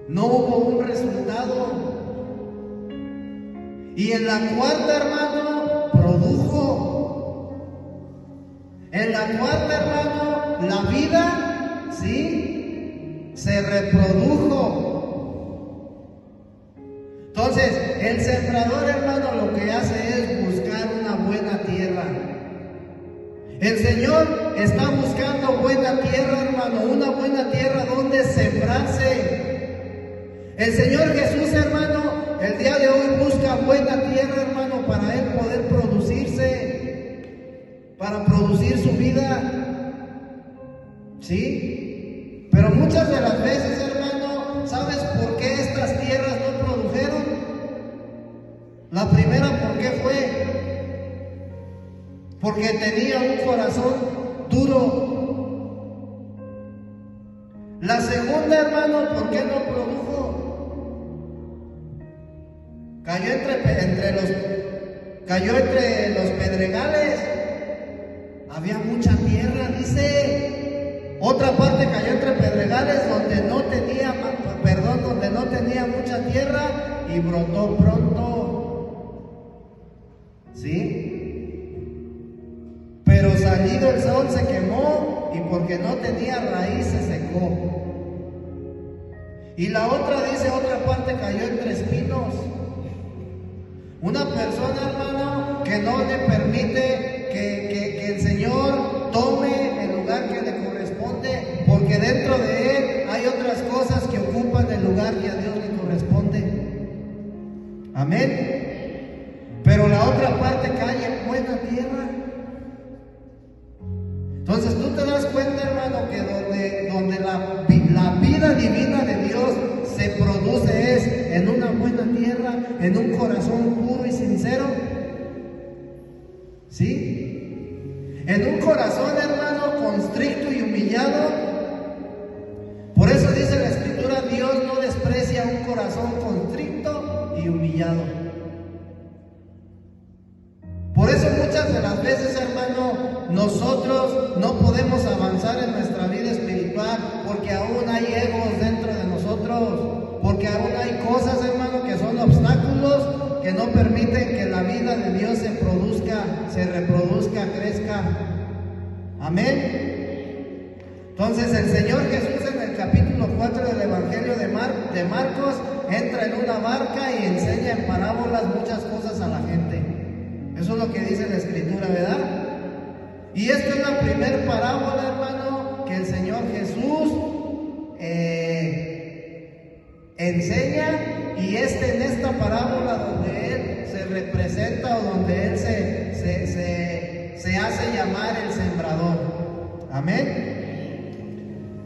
no hubo un resultado. Y en la cuarta, hermano, produjo. En la cuarta, hermano, la vida, ¿sí?, se reprodujo. Entonces, el sembrador, hermano, lo que hace es buscar una buena tierra. El Señor está buscando buena tierra, hermano, una buena tierra donde sembrarse. El Señor Jesús, hermano, el día de hoy busca buena tierra, hermano, para Él poder producirse, para producir su vida, ¿sí? Pero muchas de las veces, hermano, ¿sabes por qué estas tierras no produjeron? La primera, ¿por qué fue? Porque tenía un corazón duro. La segunda, hermano, ¿por qué no produjo? Cayó entre los pedregales. Había mucha tierra, dice. Otra parte cayó entre pedregales donde no tenía mucha tierra y brotó pronto. ¿Sí? Pero salido el sol se quemó y porque no tenía raíz se secó. Y la otra, dice, otra parte cayó entre espinos. Una persona, hermano, que no le permite que el Señor tome el lugar que le corresponde, porque dentro de él hay otras cosas que ocupan el lugar que a Dios le corresponde. Amén. Pero la otra parte cae en buena tierra. Entonces tú te das cuenta, hermano, que donde la vida divina de Dios se produce es en una buena tierra, en un corazón puro y sincero. ¿Sí? En un corazón, hermano, constricto y humillado. Por eso dice la Escritura, Dios no desprecia un corazón constricto y humillado. Por eso muchas de las veces, hermano, nosotros no podemos avanzar en nuestra vida espiritual porque aún hay egos dentro de nosotros, porque aún hay cosas, hermano, que son obstáculos que no permiten que la vida de Dios se produzca, se reproduzca, crezca. Amén. Entonces el Señor Jesús en el capítulo 4 del Evangelio de Marcos en parábolas muchas cosas a la gente. Eso es lo que dice la Escritura, ¿verdad? Y esta es la primera parábola, hermano, que el Señor Jesús enseña, y en esta parábola donde Él se representa, o donde Él se hace llamar el sembrador. Amén.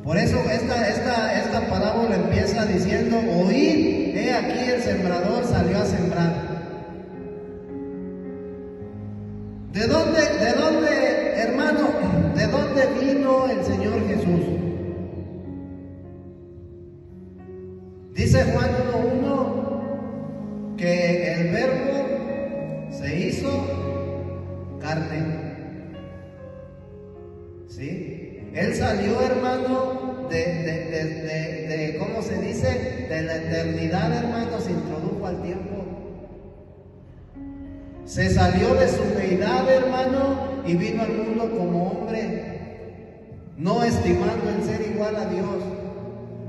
Por eso esta parábola empieza diciendo: oíd, he aquí el sembrador salió a sembrar. ¿De dónde, hermano, de dónde vino el Señor Jesús? Dice Juan 1:1 que el Verbo se hizo carne. ¿Sí? Él salió, hermano, de ¿cómo se dice? De la eternidad, hermano, se introdujo al tiempo. Se salió de su deidad, hermano, y vino al mundo como hombre, no estimando el ser igual a Dios,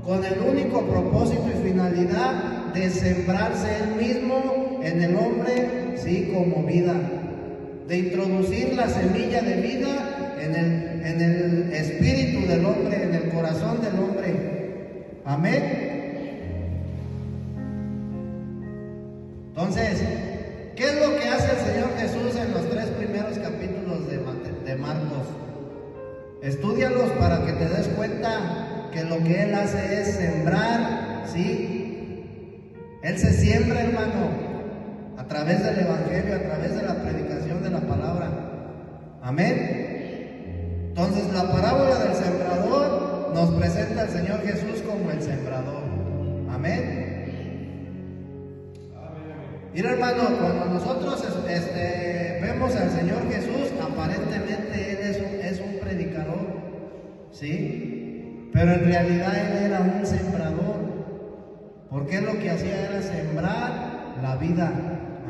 con el único propósito y finalidad de sembrarse Él mismo en el hombre, sí, como vida, de introducir la semilla de vida en el espíritu del hombre, en el corazón del hombre. Amén. Entonces, ¿qué es lo que hace el Señor Jesús en los 3 primeros capítulos de Marcos? Estúdialos para que te des cuenta que lo que Él hace es sembrar, ¿sí? Él se siembra, hermano, a través del Evangelio, a través de la predicación de la palabra. Amén. Entonces, la parábola del sembrador nos presenta al Señor Jesús como el sembrador. Amén. Mira, hermano, cuando nosotros vemos al Señor Jesús, aparentemente Él es un predicador, ¿sí? Pero en realidad Él era un sembrador, porque Él lo que hacía era sembrar la vida.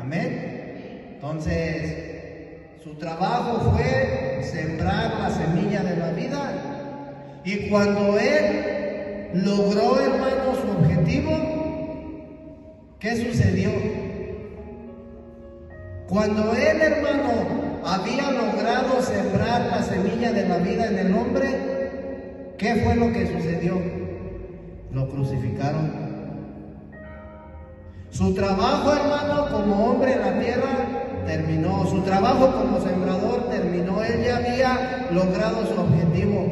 Amén. Entonces, su trabajo fue sembrar la semilla de la vida, y cuando Él logró, hermano, su objetivo, ¿qué sucedió? Cuando Él, hermano, había logrado sembrar la semilla de la vida en el hombre, ¿qué fue lo que sucedió? Lo crucificaron. Su trabajo, hermano, como hombre en la tierra terminó. Su trabajo como sembrador terminó. Él ya había logrado su objetivo.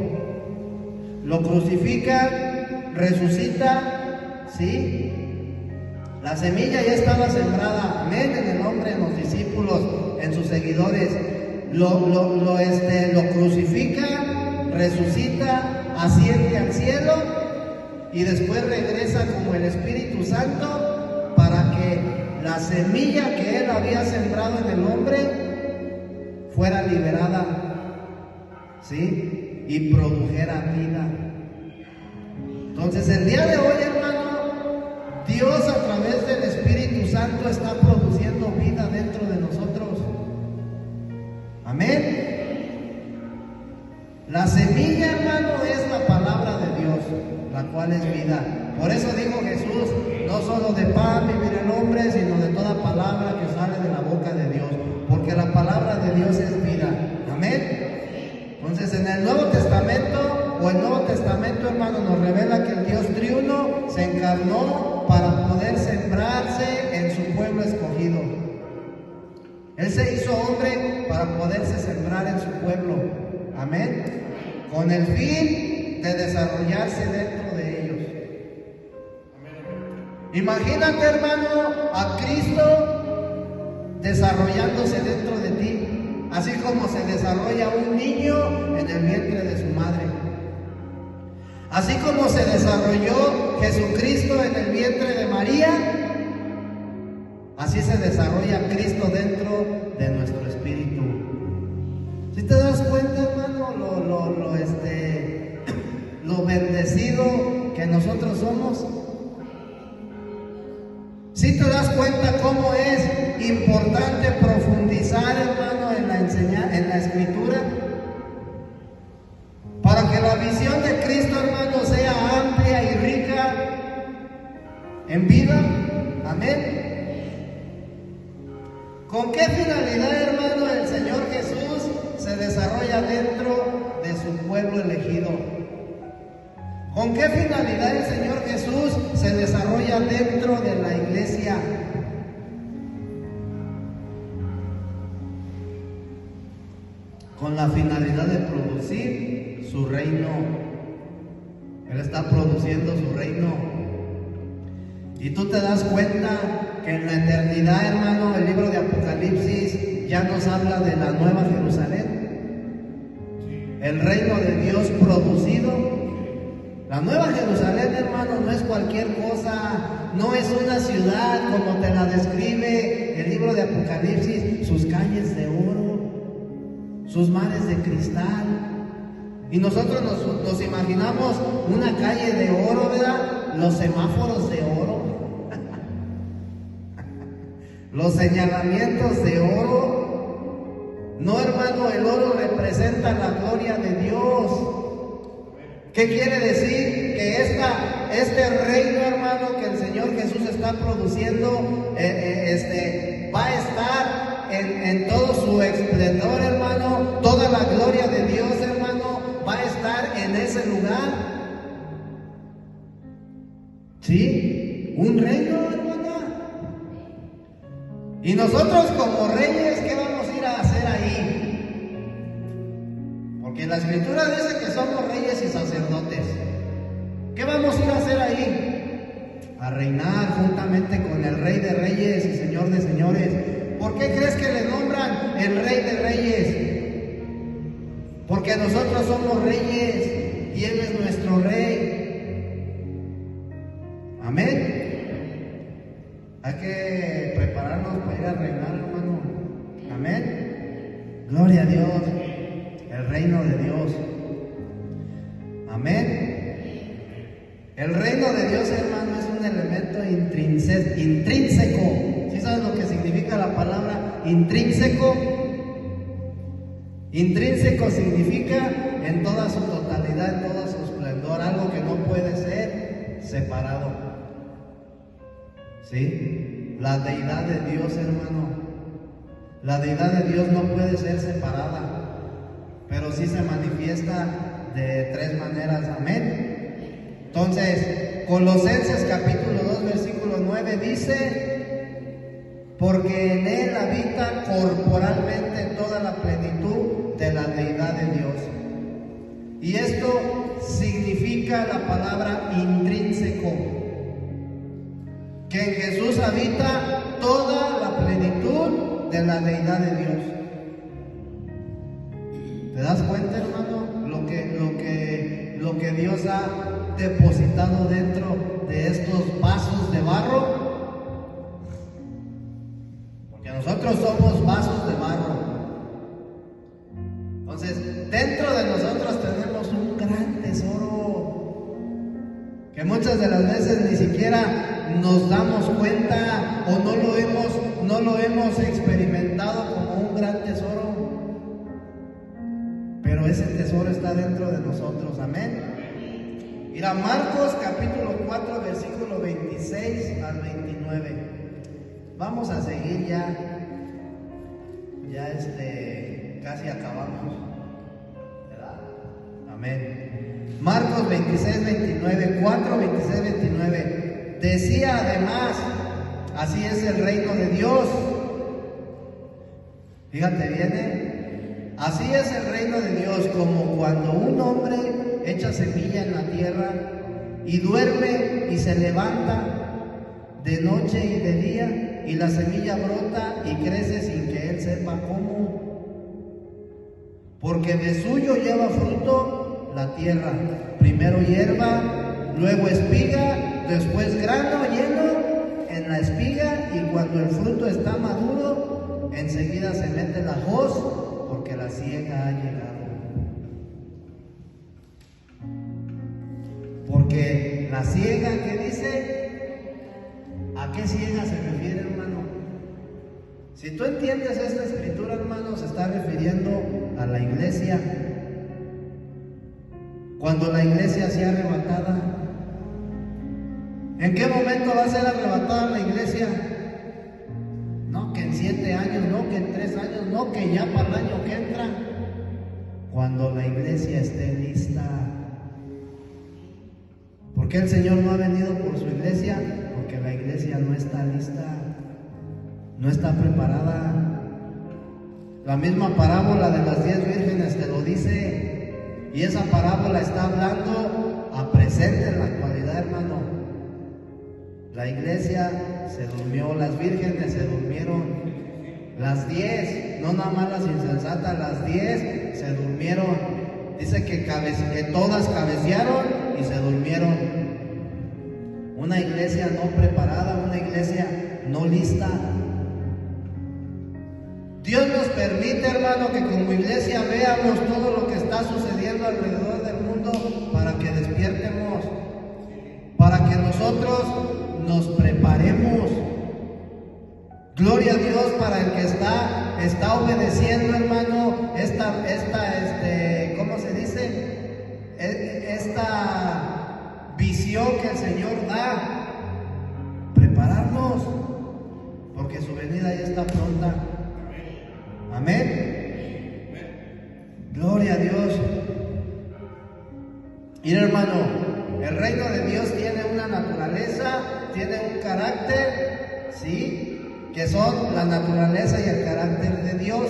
Lo crucifican, resucita, ¿sí? La semilla ya estaba sembrada, amén, en el hombre, en los discípulos, en sus seguidores. Lo crucifica, resucita, asciende al cielo, y después regresa como el Espíritu Santo para que la semilla que Él había sembrado en el hombre fuera liberada, ¿sí? Y produjera vida. Entonces, el día de hoy, hermano, Dios a través del Espíritu Santo está produciendo vida dentro de nosotros. Amén. La semilla, hermano, es la palabra de Dios, la cual es vida. Por eso dijo Jesús: no solo de pan vivirá el hombre, sino de toda palabra que sale de la boca de Dios, porque la palabra de Dios es vida. Amén. Entonces, en el Nuevo Testamento, o el Nuevo Testamento, hermano, nos revela que el Dios triuno se encarnó para poder sembrarse en su pueblo escogido. Él se hizo hombre para poderse sembrar en su pueblo. Amén. Con el fin de desarrollarse dentro de ellos. Imagínate, hermano, a Cristo desarrollándose dentro de ti, así como se desarrolla un niño en el vientre de su madre. Así como se desarrolló Jesucristo en el vientre de María, así se desarrolla Cristo dentro de nuestro espíritu. ¿Sí te das cuenta, hermano, lo bendecido que nosotros somos? ¿Sí te das cuenta cómo es importante profundizar, hermano, en la Escritura? Para que la visión de Cristo, hermano, sea amplia y rica en vida. Amén. ¿Con qué finalidad, hermano, el Señor Jesús se desarrolla dentro de su pueblo elegido? ¿Con qué finalidad el Señor Jesús se desarrolla dentro de la iglesia? Con la finalidad de producir su reino. Él está produciendo su reino. Y tú te das cuenta que en la eternidad, hermano, el libro de Apocalipsis ya nos habla de la nueva Jerusalén. El reino de Dios producido. La nueva Jerusalén, hermano, no es cualquier cosa, no es una ciudad como te la describe el libro de Apocalipsis, sus calles de oro, sus mares de cristal. Y nosotros nos imaginamos una calle de oro, ¿verdad? Los semáforos de oro, los señalamientos de oro. No, hermano, el oro representa la gloria de Dios. ¿Qué quiere decir? Que este reino, hermano, que el Señor Jesús está produciendo, va a estar en todo su esplendor, hermano. Toda la gloria de Dios, hermano, va a estar en ese lugar. ¿Sí? Un reino, hermano. Y nosotros como reyes, ¿qué vamos a ir a hacer ahí? Porque la Escritura dice que somos reyes y sacerdotes. ¿Qué vamos a ir a hacer ahí? A reinar juntamente con el Rey de Reyes y Señor de Señores. ¿Por qué crees que le nombran el Rey de Reyes? Porque nosotros somos reyes y Él es nuestro Rey. Amén. Hay que prepararnos para ir a reinar, hermano. Amén. Gloria a Dios. El reino de Dios. Amén. El reino de Dios, hermano, es un elemento intrínseco. ¿Sí sabes lo que significa la palabra intrínseco? Intrínseco significa en toda su totalidad, en todo su esplendor, algo que no puede ser separado. ¿Sí? La deidad de Dios, hermano. La deidad de Dios no puede ser separada, pero sí se manifiesta de tres maneras. Amén. Entonces, Colosenses capítulo 2, versículo 9 dice: porque en Él habita corporalmente toda la plenitud de la deidad de Dios. Y esto significa la palabra intrínseco, que en Jesús habita toda la plenitud de la deidad de Dios. ¿Te das cuenta, hermano? Lo que Dios ha depositado dentro de estos vasos de barro. Porque nosotros somos vasos de barro. Entonces, dentro de nosotros tenemos un gran tesoro que muchas de las veces ni siquiera nos damos cuenta o no lo hemos experimentado como un gran tesoro. Pero ese tesoro está dentro de nosotros. Amén. Mira, Marcos capítulo 4, versículo 26 al 29. Vamos a seguir ya casi acabamos, ¿verdad? Amén. Marcos 26, 29, 4, 26, 29. Decía además: así es el reino de Dios. Fíjate bien, así es el reino de Dios, como cuando un hombre echa semilla en la tierra y duerme y se levanta de noche y de día, y la semilla brota y crece sin que él sepa cómo. Porque de suyo lleva fruto la tierra, primero hierba, luego espiga, después grano lleno en la espiga, y cuando el fruto está maduro, enseguida se mete la hoz, porque la siega ha llegado. Porque la siega, ¿qué dice? ¿A qué siega se refiere, hermano? Si tú entiendes esta escritura, hermano, se está refiriendo a la iglesia. Cuando la iglesia sea arrebatada, ¿en qué momento va a ser arrebatada la iglesia? No, que en 7 años, no, que en 3 años, no, que ya para el año que entra, cuando la iglesia esté lista. ¿Por qué el Señor no ha venido por su iglesia? Porque la iglesia no está lista, no está preparada. La misma parábola de las 10 vírgenes te lo dice, y esa parábola está hablando a presente en la actualidad, hermano. La iglesia se durmió, las vírgenes se durmieron, las 10, no nada más las insensatas, las 10 se durmieron. Dice que todas cabecearon y se durmieron. Una iglesia no preparada, una iglesia no lista. Dios nos permite, hermano, que como iglesia veamos todo lo que está sucediendo alrededor del mundo para que despiertemos, para que nosotros nos preparemos. Gloria a Dios para el que está obedeciendo, hermano, ¿cómo se dice? Esta visión que el Señor da. Prepararnos, porque su venida ya está pronta. Amén. Gloria a Dios. Mira, hermano, el reino de Dios tiene una naturaleza, tiene un carácter, ¿sí? Que son la naturaleza y el carácter de Dios.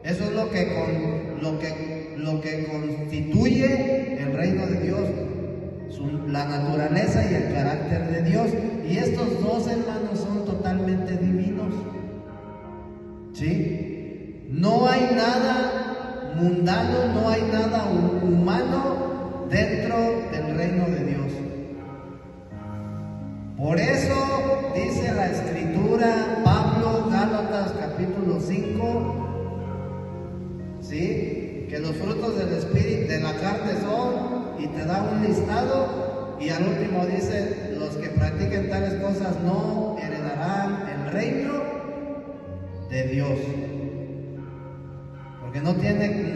Eso es lo que constituye el reino de Dios, la naturaleza y el carácter de Dios. Y estos dos, hermanos, son totalmente divinos, ¿sí? No hay nada mundano, no hay nada humano dentro del reino de Dios. Por eso dice la Escritura, Pablo, Gálatas capítulo 5, ¿sí? Que los frutos del Espíritu, de la carne son, y te da un listado, y al último dice, los que practiquen tales cosas no heredarán el reino de Dios. Porque no tienen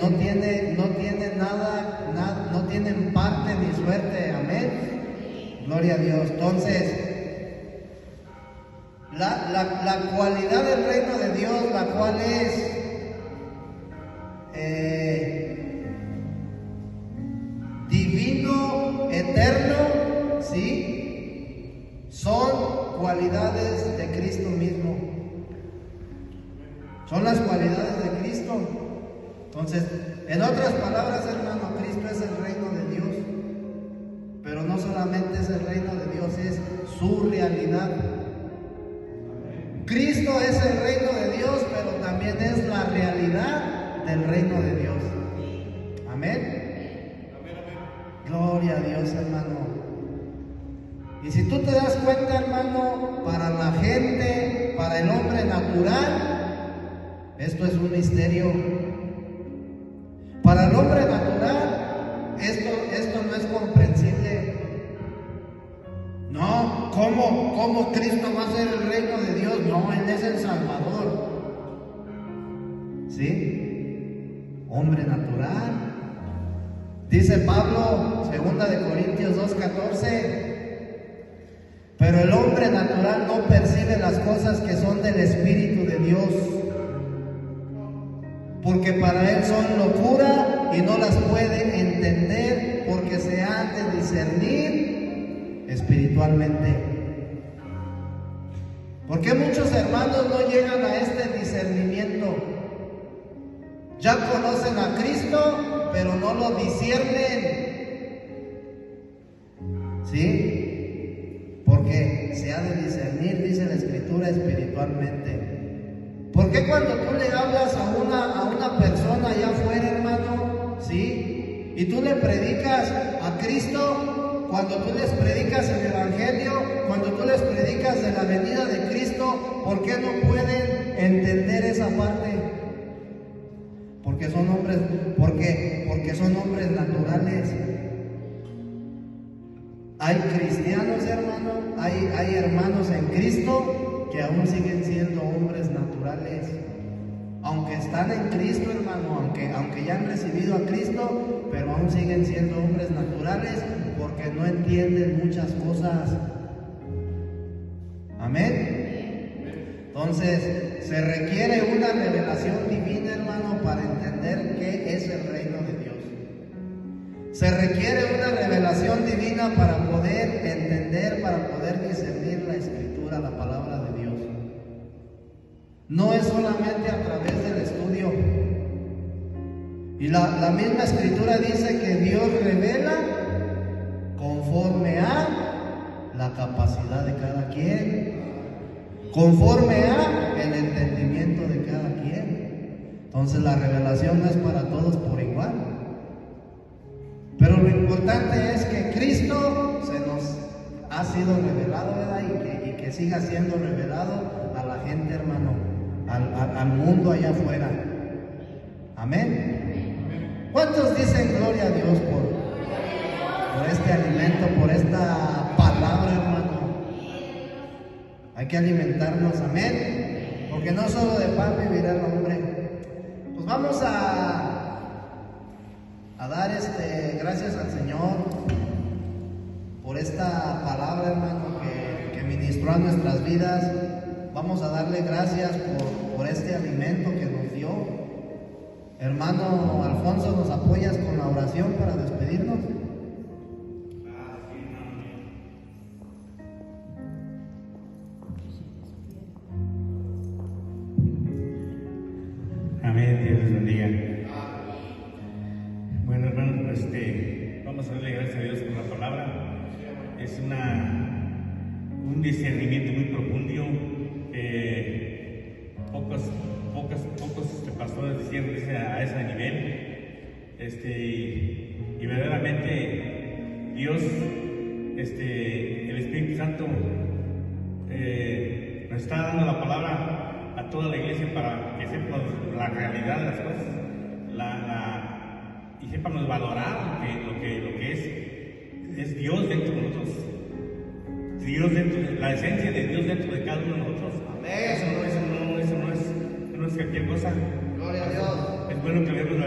nada, no tienen parte ni suerte. Amén. Gloria a Dios. Entonces, la cualidad del reino de Dios, la cual es divino, eterno, ¿sí? Son cualidades de Cristo mismo. Son las cualidades de Cristo. Entonces, en otras palabras, hermano, Cristo es el reino de Dios. Pero no solamente es el reino de Dios, es su realidad. Cristo es el reino de Dios, pero también es la realidad del reino de Dios. Amén. Gloria a Dios, hermano. Y si tú te das cuenta, hermano, para la gente, para el hombre natural, esto es un misterio. Para el hombre natural, esto no es comprensible. No, ¿cómo Cristo va a ser el reino de Dios? No, Él es el Salvador. ¿Sí? Hombre natural. Dice Pablo, 2 Corintios 2:14, pero el hombre natural no percibe las cosas que son del Espíritu de Dios, porque para él son locura y no las puede entender, porque se han de discernir espiritualmente. ¿Por qué muchos hermanos no llegan a este discernimiento? Ya conocen a Cristo, pero no lo disciernen. ¿Sí? Porque se ha de discernir, dice la Escritura, espiritualmente. ¿Por qué cuando tú le hablas a una persona allá afuera, hermano, ¿sí? Y tú le predicas a Cristo, cuando tú les predicas el Evangelio, cuando tú les predicas de la venida de Cristo, ¿por qué no pueden entender esa parte? Porque son hombres naturales. Hay cristianos, hermano, hay hermanos en Cristo que aún siguen siendo hombres naturales. Aunque están en Cristo, hermano, aunque ya han recibido a Cristo, pero aún siguen siendo hombres naturales porque no entienden muchas cosas. Amén. Entonces, se requiere una revelación divina, hermano, para entender qué es el reino de Dios. Se requiere una revelación divina para poder entender, para poder discernir la Escritura, la palabra de Dios. No es solamente a través del estudio. Y la misma Escritura dice que Dios revela conforme a la capacidad de cada quien, conforme a el entendimiento de cada quien. Entonces la revelación no es para todos por igual. Pero lo importante es que Cristo se nos ha sido revelado, ¿verdad? Y que siga siendo revelado a la gente, hermano, al mundo allá afuera. Amén. ¿Cuántos dicen gloria a Dios por este alimento, por esta palabra, hermano? Hay que alimentarnos, amén. Porque no solo de pan vivirá el hombre. Pues vamos a dar gracias al Señor por esta palabra, hermano, que ministró a nuestras vidas. Vamos a darle gracias por este alimento que nos dio. Hermano Alfonso, ¿nos apoyas con la oración para despedirnos? Amén, Dios les bendiga. Bueno, hermanos, vamos a darle gracias a Dios por la palabra. Es un discernimiento muy profundo. Pocos pastores decían a ese nivel. Y verdaderamente Dios, el Espíritu Santo, nos está dando la palabra a toda la iglesia para que sepamos la realidad de las cosas, y sepamos valorar lo que es Dios dentro de nosotros, la esencia de Dios dentro de cada uno de nosotros. Eso no es cualquier cosa. Gloria a Dios. Es bueno que le demos la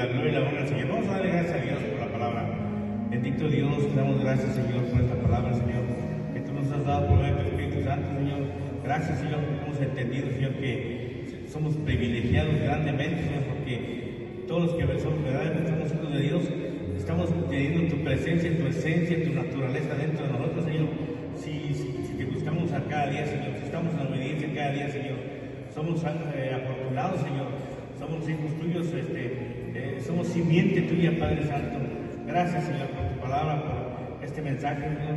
gloria y la honra al Señor. Vamos a darle gracias a Dios por la palabra. Bendito Dios, te damos gracias, Señor, por esta palabra, Señor, que tú nos has dado por medio de tu Espíritu Santo, Señor. Gracias, Señor, porque hemos entendido, Señor, que somos privilegiados grandemente, Señor, porque todos los que somos verdaderamente somos hijos de Dios, estamos teniendo tu presencia, tu esencia, tu naturaleza dentro de nosotros, Señor. Si te buscamos a cada día, Señor, si estamos en obediencia cada día, Señor, somos afortunados, Señor, somos hijos tuyos, somos simiente tuya, Padre Santo. Gracias, Señor, por tu palabra, por este mensaje, Señor,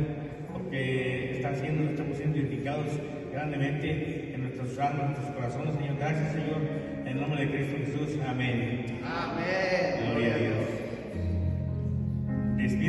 porque estamos siendo edificados grandemente en nuestras almas, en nuestros corazones, Señor. Gracias, Señor, en el nombre de Cristo Jesús. Amén. Amén. Gloria a Dios.